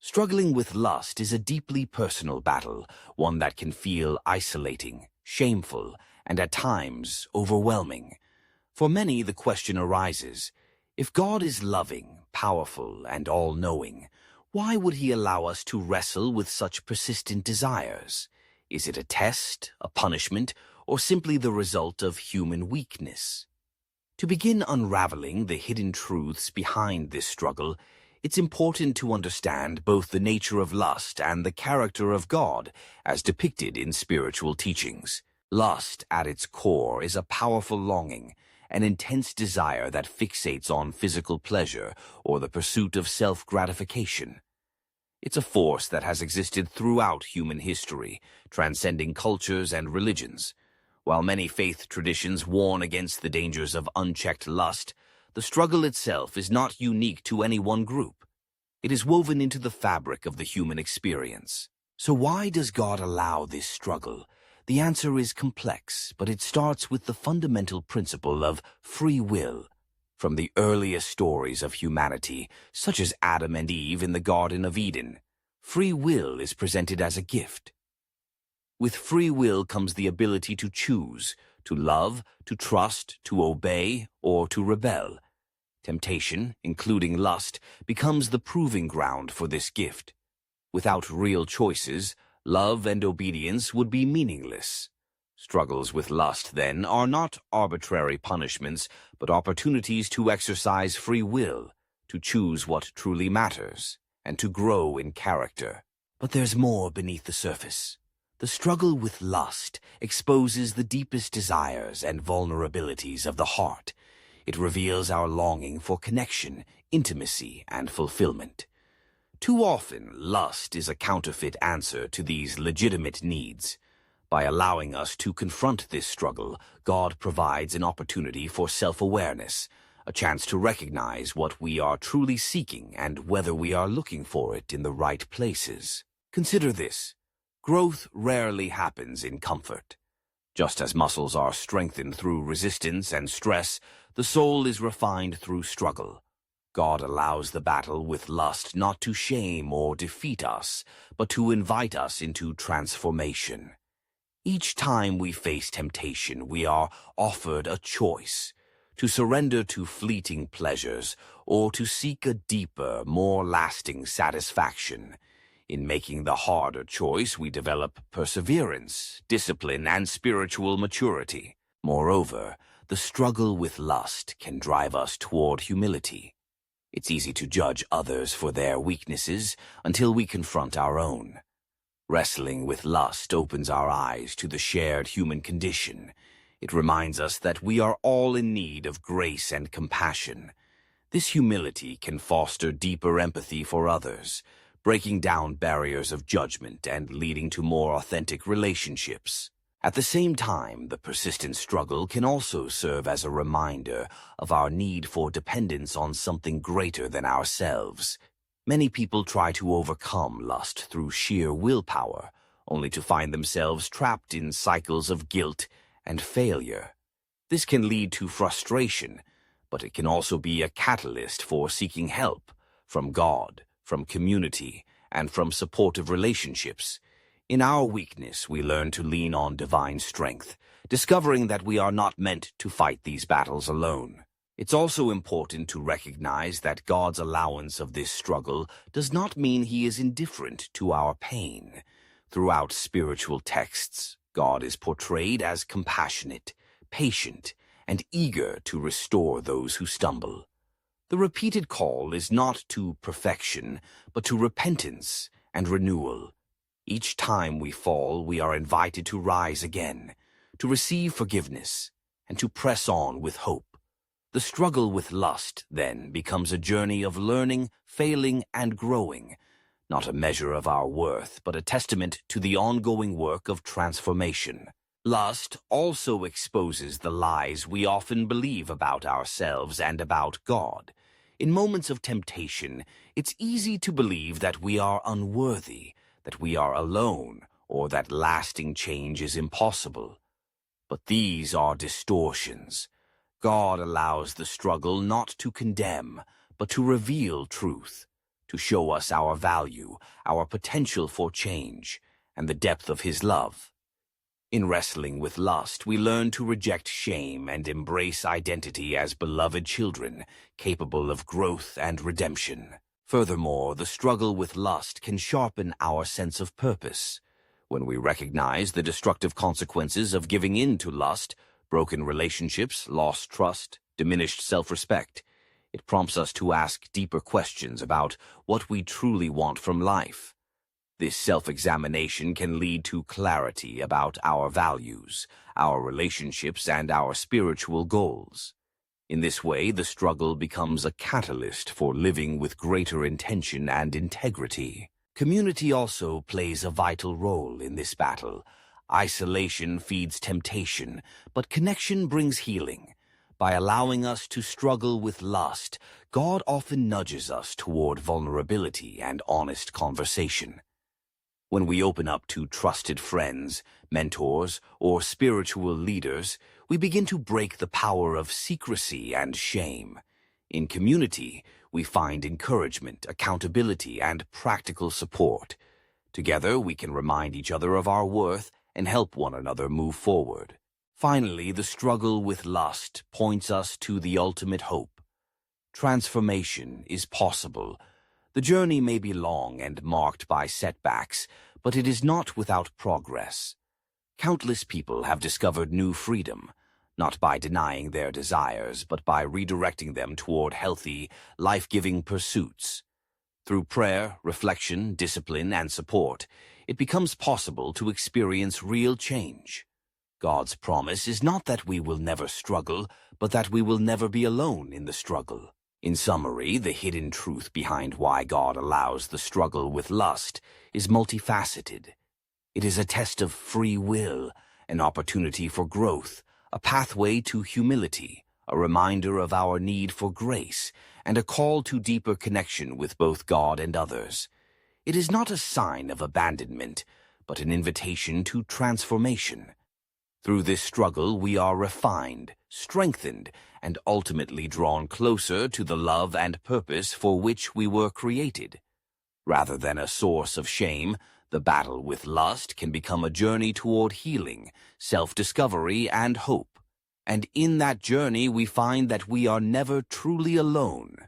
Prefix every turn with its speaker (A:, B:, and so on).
A: Struggling with lust is a deeply personal battle, one that can feel isolating, shameful, and at times overwhelming. For many, the question arises, if God is loving, powerful, and all-knowing, why would he allow us to wrestle with such persistent desires? Is it a test, a punishment, or simply the result of human weakness? To begin unraveling the hidden truths behind this struggle, it's important to understand both the nature of lust and the character of God as depicted in spiritual teachings. Lust, at its core, is a powerful longing, an intense desire that fixates on physical pleasure or the pursuit of self-gratification. It's a force that has existed throughout human history, transcending cultures and religions. While many faith traditions warn against the dangers of unchecked lust, the struggle itself is not unique to any one group. It is woven into the fabric of the human experience. So why does God allow this struggle? The answer is complex, but it starts with the fundamental principle of free will. From the earliest stories of humanity, such as Adam and Eve in the Garden of Eden, free will is presented as a gift. With free will comes the ability to choose, to love, to trust, to obey, or to rebel. Temptation, including lust, becomes the proving ground for this gift. Without real choices, love and obedience would be meaningless. Struggles with lust, then, are not arbitrary punishments, but opportunities to exercise free will, to choose what truly matters, and to grow in character. But there's more beneath the surface. The struggle with lust exposes the deepest desires and vulnerabilities of the heart. It reveals our longing for connection, intimacy, and fulfillment. Too often, lust is a counterfeit answer to these legitimate needs. By allowing us to confront this struggle, God provides an opportunity for self-awareness, a chance to recognize what we are truly seeking and whether we are looking for it in the right places. Consider this. Growth rarely happens in comfort. Just as muscles are strengthened through resistance and stress, the soul is refined through struggle. God allows the battle with lust not to shame or defeat us, but to invite us into transformation. Each time we face temptation, we are offered a choice, to surrender to fleeting pleasures or to seek a deeper, more lasting satisfaction. In making the harder choice, we develop perseverance, discipline, and spiritual maturity. Moreover, the struggle with lust can drive us toward humility. It's easy to judge others for their weaknesses until we confront our own. Wrestling with lust opens our eyes to the shared human condition. It reminds us that we are all in need of grace and compassion. This humility can foster deeper empathy for others, breaking down barriers of judgment and leading to more authentic relationships. At the same time, the persistent struggle can also serve as a reminder of our need for dependence on something greater than ourselves. Many people try to overcome lust through sheer willpower, only to find themselves trapped in cycles of guilt and failure. This can lead to frustration, but it can also be a catalyst for seeking help from God, from community, and from supportive relationships. In our weakness, we learn to lean on divine strength, discovering that we are not meant to fight these battles alone. It's also important to recognize that God's allowance of this struggle does not mean he is indifferent to our pain. Throughout spiritual texts, God is portrayed as compassionate, patient, and eager to restore those who stumble. The repeated call is not to perfection, but to repentance and renewal. Each time we fall, we are invited to rise again, to receive forgiveness, and to press on with hope. The struggle with lust, then, becomes a journey of learning, failing, and growing, not a measure of our worth, but a testament to the ongoing work of transformation. Lust also exposes the lies we often believe about ourselves and about God. In moments of temptation, it's easy to believe that we are unworthy, that we are alone, or that lasting change is impossible. But these are distortions. God allows the struggle not to condemn, but to reveal truth. to show us our value, our potential for change, and the depth of his love. In wrestling with lust, we learn to reject shame and embrace identity as beloved children, capable of growth and redemption. Furthermore, the struggle with lust can sharpen our sense of purpose. When we recognize the destructive consequences of giving in to lust, broken relationships, lost trust, diminished self-respect, it prompts us to ask deeper questions about what we truly want from life. This self-examination can lead to clarity about our values, our relationships, and our spiritual goals. In this way, the struggle becomes a catalyst for living with greater intention and integrity. Community also plays a vital role in this battle. Isolation feeds temptation, but connection brings healing. By allowing us to struggle with lust, God often nudges us toward vulnerability and honest conversation. When we open up to trusted friends, mentors, or spiritual leaders, we begin to break the power of secrecy and shame. In community, we find encouragement, accountability, and practical support. Together, we can remind each other of our worth and help one another move forward. Finally, the struggle with lust points us to the ultimate hope. Transformation is possible. The journey may be long and marked by setbacks, but it is not without progress. Countless people have discovered new freedom, not by denying their desires, but by redirecting them toward healthy, life-giving pursuits. Through prayer, reflection, discipline, and support, it becomes possible to experience real change. God's promise is not that we will never struggle, but that we will never be alone in the struggle. In summary, the hidden truth behind why God allows the struggle with lust is multifaceted. It is a test of free will, an opportunity for growth, a pathway to humility, a reminder of our need for grace, and a call to deeper connection with both God and others. It is not a sign of abandonment, but an invitation to transformation. Through this struggle, we are refined, strengthened, and ultimately drawn closer to the love and purpose for which we were created. Rather than a source of shame, the battle with lust can become a journey toward healing, self-discovery, and hope. And in that journey, we find that we are never truly alone.